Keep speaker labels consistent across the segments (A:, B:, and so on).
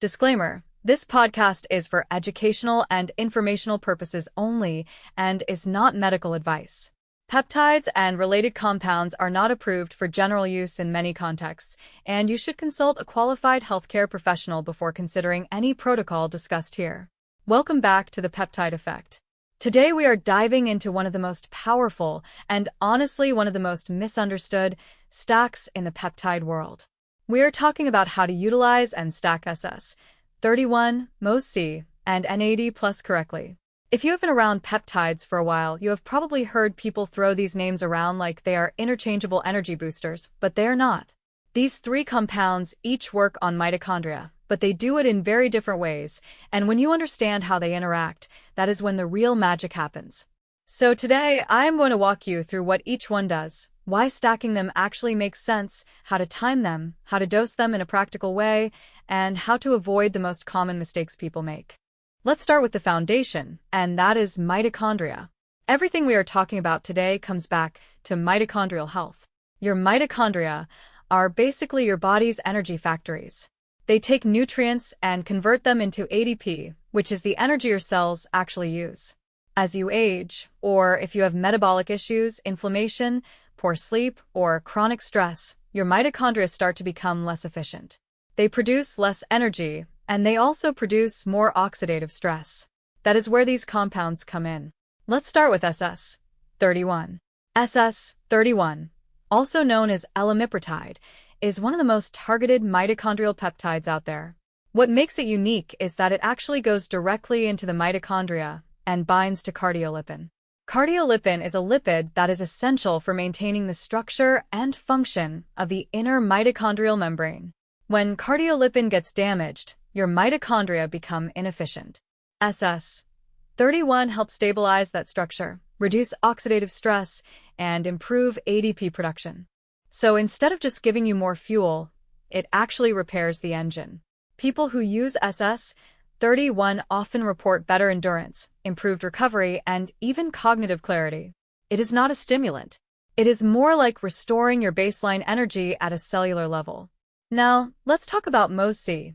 A: Disclaimer: this podcast is for educational and informational purposes only and is not medical advice. Peptides and related compounds are not approved for general use in many contexts, and you should consult a qualified healthcare professional before considering any protocol discussed here. Welcome back to the Peptide Effect. Today we are diving into one of the most powerful and honestly one of the most misunderstood stacks in the peptide world. We are talking about how to utilize and stack SS-31, MOTS-C, and NAD+ correctly. If you have been around peptides for a while, you have probably heard people throw these names around like they are interchangeable energy boosters, but they are not. These three compounds each work on mitochondria, but they do it in very different ways, and when you understand how they interact, that is when the real magic happens. So today, I am going to walk you through what each one does, why stacking them actually makes sense, how to time them, how to dose them in a practical way, and how to avoid the most common mistakes people make. Let's start with the foundation, and that is mitochondria. Everything we are talking about today comes back to mitochondrial health. Your mitochondria are basically your body's energy factories. They take nutrients and convert them into ADP, which is the energy your cells actually use. As you age, or if you have metabolic issues, inflammation, poor sleep, or chronic stress, your mitochondria start to become less efficient. They produce less energy, and they also produce more oxidative stress. That is where these compounds come in. Let's start with SS-31. SS-31, also known as L-amiprotide, is one of the most targeted mitochondrial peptides out there. What makes it unique is that it actually goes directly into the mitochondria and binds to cardiolipin. Cardiolipin is a lipid that is essential for maintaining the structure and function of the inner mitochondrial membrane. When cardiolipin gets damaged, your mitochondria become inefficient. SS-31 helps stabilize that structure, reduce oxidative stress, and improve ADP production. So instead of just giving you more fuel, it actually repairs the engine. People who use SS-31 often report better endurance, improved recovery, and even cognitive clarity. It is not a stimulant. It is more like restoring your baseline energy at a cellular level. Now, let's talk about MOTS-C.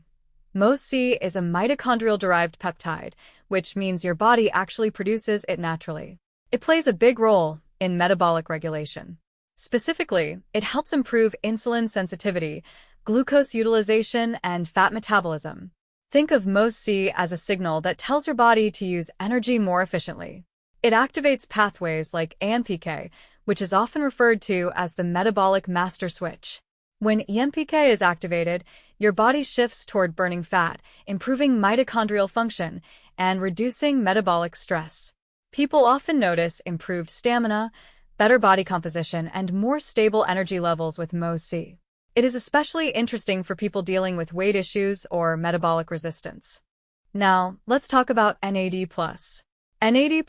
A: MOTS-C is a mitochondrial-derived peptide, which means your body actually produces it naturally. It plays a big role in metabolic regulation. Specifically, it helps improve insulin sensitivity, glucose utilization, and fat metabolism. Think of MOTS-C as a signal that tells your body to use energy more efficiently. It activates pathways like AMPK, which is often referred to as the metabolic master switch. When AMPK is activated, your body shifts toward burning fat, improving mitochondrial function, and reducing metabolic stress. People often notice improved stamina, better body composition, and more stable energy levels with MOTS-C. It is especially interesting for people dealing with weight issues or metabolic resistance. Now, let's talk about NAD+. NAD+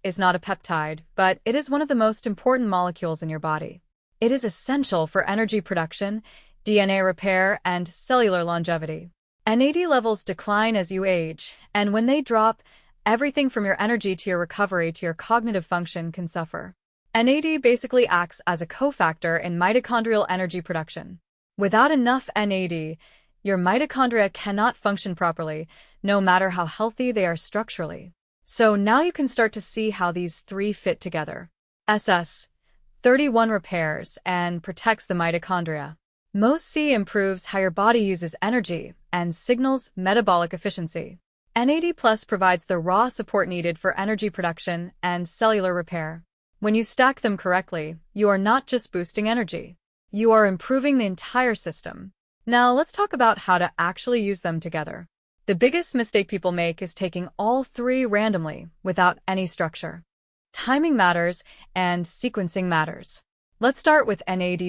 A: is not a peptide, but it is one of the most important molecules in your body. It is essential for energy production, DNA repair, and cellular longevity. NAD levels decline as you age, and when they drop, everything from your energy to your recovery to your cognitive function can suffer. NAD basically acts as a cofactor in mitochondrial energy production. Without enough NAD, your mitochondria cannot function properly, no matter how healthy they are structurally. So now you can start to see how these three fit together. SS-31 repairs and protects the mitochondria. MOTS-C improves how your body uses energy and signals metabolic efficiency. NAD+ provides the raw support needed for energy production and cellular repair. When you stack them correctly, you are not just boosting energy. You are improving the entire system. Now let's talk about how to actually use them together. The biggest mistake people make is taking all three randomly, without any structure. Timing matters, and sequencing matters. Let's start with NAD+.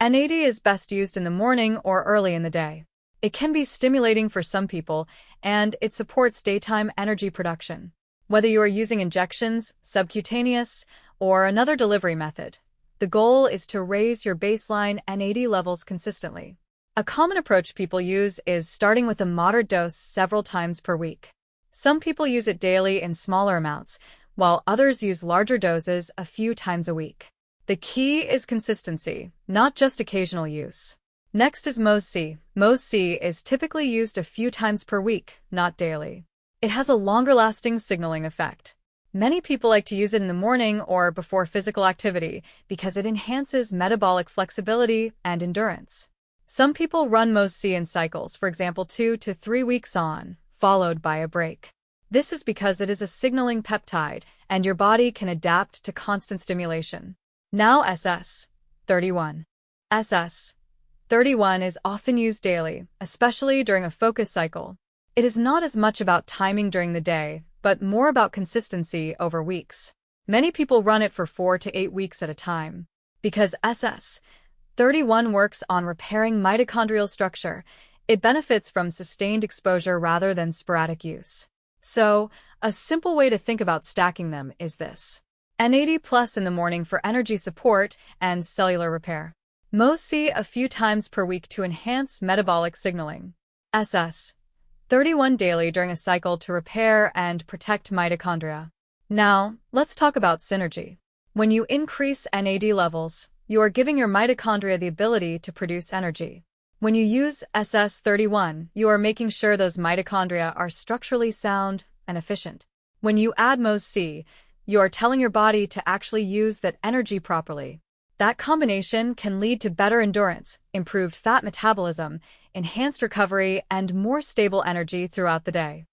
A: NAD is best used in the morning or early in the day. It can be stimulating for some people, and it supports daytime energy production. Whether you are using injections, subcutaneous, or another delivery method, the goal is to raise your baseline NAD levels consistently. A common approach people use is starting with a moderate dose several times per week. Some people use it daily in smaller amounts, while others use larger doses a few times a week. The key is consistency, not just occasional use. Next is MOTS-C. MOTS-C is typically used a few times per week, not daily. It has a longer-lasting signaling effect. Many people like to use it in the morning or before physical activity because it enhances metabolic flexibility and endurance. Some people run MOTS-C in cycles, for example 2 to 3 weeks on, followed by a break. This is because it is a signaling peptide, and your body can adapt to constant stimulation. Now SS-31. SS-31 is often used daily, especially during a focus cycle. It is not as much about timing during the day, but more about consistency over weeks. Many people run it for 4 to 8 weeks at a time. Because SS-31 works on repairing mitochondrial structure, it benefits from sustained exposure rather than sporadic use. So, a simple way to think about stacking them is this. NAD plus in the morning for energy support and cellular repair. MOTS-C a few times per week to enhance metabolic signaling. SS-31 daily during a cycle to repair and protect mitochondria. Now, let's talk about synergy. When you increase NAD levels, you are giving your mitochondria the ability to produce energy. When you use SS-31, you are making sure those mitochondria are structurally sound and efficient. When you add MOTS-C, you are telling your body to actually use that energy properly. That combination can lead to better endurance, improved fat metabolism, enhanced recovery, and more stable energy throughout the day.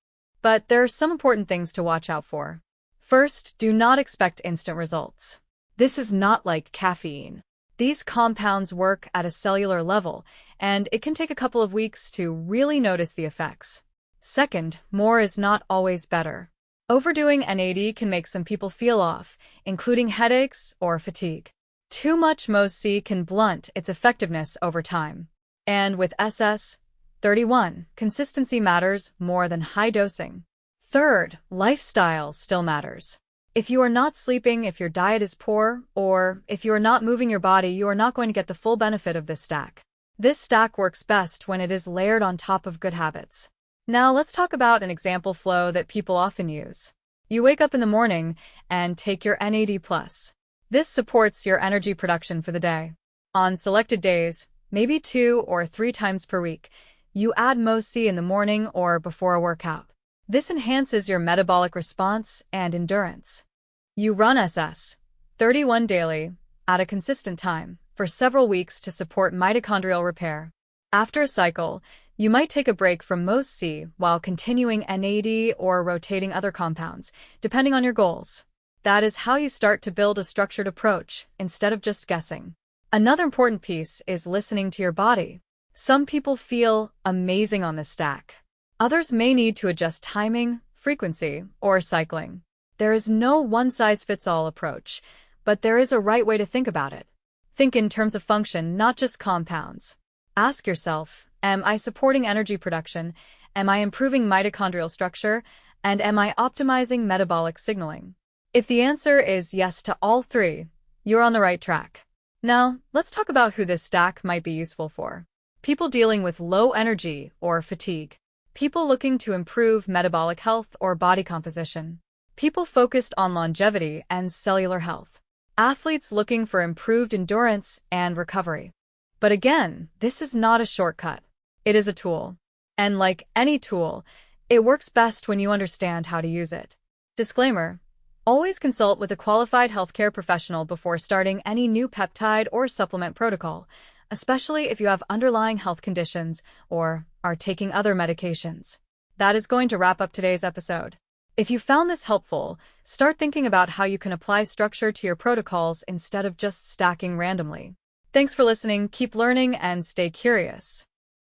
A: But there are some important things to watch out for. First, do not expect instant results. This is not like caffeine. These compounds work at a cellular level, and it can take a couple of weeks to really notice the effects. Second, more is not always better. Overdoing NAD can make some people feel off, including headaches or fatigue. Too much MOTS-C can blunt its effectiveness over time. And with SS-31, consistency matters more than high dosing. Third, lifestyle still matters. If you are not sleeping, if your diet is poor, or if you are not moving your body, you are not going to get the full benefit of this stack. This stack works best when it is layered on top of good habits. Now let's talk about an example flow that people often use. You wake up in the morning and take your NAD+. This supports your energy production for the day. On selected days, maybe 2 or 3 times per week, you add MOTS-C in the morning or before a workout. This enhances your metabolic response and endurance. You run SS-31 daily, at a consistent time, for several weeks to support mitochondrial repair. After a cycle, you might take a break from MOTS-C while continuing NAD or rotating other compounds, depending on your goals. That is how you start to build a structured approach, instead of just guessing. Another important piece is listening to your body. Some people feel amazing on this stack. Others may need to adjust timing, frequency, or cycling. There is no one-size-fits-all approach, but there is a right way to think about it. Think in terms of function, not just compounds. Ask yourself, am I supporting energy production? Am I improving mitochondrial structure? And am I optimizing metabolic signaling? If the answer is yes to all three, you're on the right track. Now, let's talk about who this stack might be useful for. People dealing with low energy or fatigue. People looking to improve metabolic health or body composition. People focused on longevity and cellular health. Athletes looking for improved endurance and recovery. But again, this is not a shortcut. It is a tool. And like any tool, it works best when you understand how to use it. Disclaimer: always consult with a qualified healthcare professional before starting any new peptide or supplement protocol, especially if you have underlying health conditions or are taking other medications. That is going to wrap up today's episode. If you found this helpful, start thinking about how you can apply structure to your protocols instead of just stacking randomly. Thanks for listening, keep learning, and stay curious.